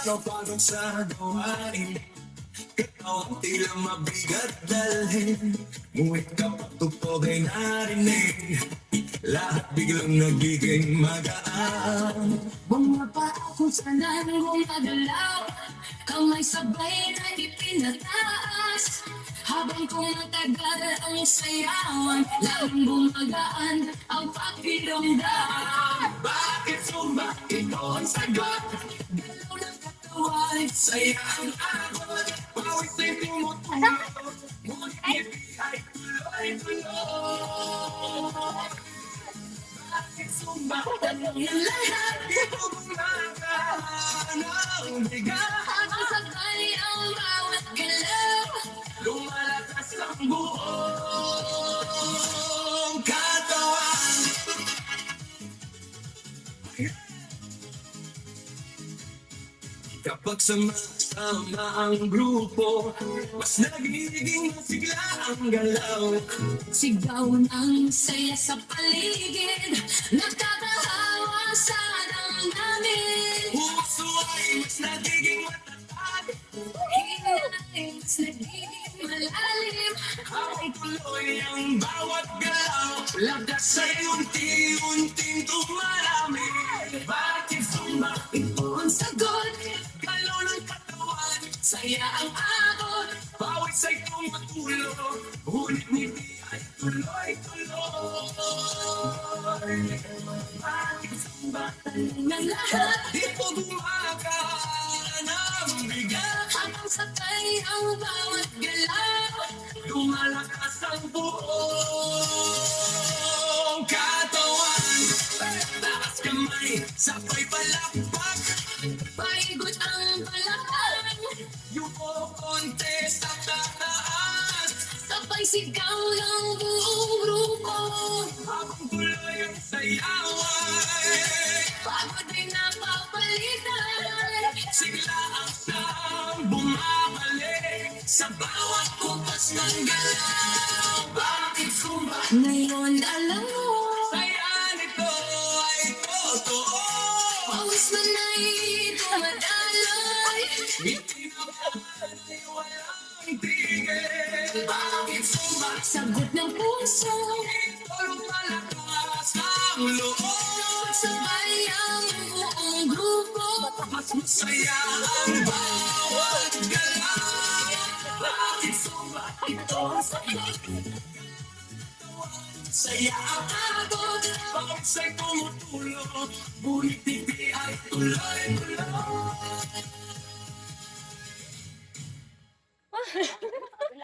Kapagod sa gawain, ikaw ang tila mabigat dalhin. Ngunit kapag tugtog ay narinig, lahat biglang nagiging magaan. Bumaba ako sa nanong gumagalaw, kamay sabay na ipinataas. Habang tumatagal ang sayawan, lalong gumagaan ang pakiramdam. Bakit sumba? Ito ang sagot. Galaw ng katawan, Saya ang agod, pawis ay tumutulo. Ngunit ngiti ay tuloy-tuloy. Bakit sumba? tanong ng lahat, Ito gumagaan ang bigat. habang sabay ang bawat galaw. Lumalakas ang buong katawan. Kapag sama ang grupo, mas nagiging masigla ang galaw. Sigaw ng saya sa paligid, nakakahawa sa damdamin. Puso ay mas nagiging matatag. Hinay, mas nagiging malalim. Habang tuloy ang bawat galaw, lakas ay unti-unting tumarami. Bakit sumba? Ito ang sagot, Galaw ng katawan, saya ang abot. pawis ay tumutulo, ngunit ngiti ay tuloy-tuloy. Bakit sumba? Tanong ng lahat, Dito gumagaan ang bigat. habang sabay ang bawat galaw. Lumalakas ang buong katawan. Taas kamay, sabay palakpak. Paigot ang balakang, Yung konti sa tataas. sabay sigaw ng buong grupo. Habang tuloy ang sayaway, Pagod ay napapalitan, sigla ang siyang bumabalik sa bawat kupas ng galaw. Bakit sumba? ngayon alam mo, Saya nito ay totoo. pawis man ay dumadaloy. Ngiti na buwan ay walang tigil. Bakit sumba? Sagot ng puso, Ito lumalakas ang loob. sabay ang buong grupo. Mas masaya ang bawat galaw. Bakit sumba? Ito ang sagot, Saya ang agod, pawis ay tumutulo, ngunit hindi ay tuloy-tuloy.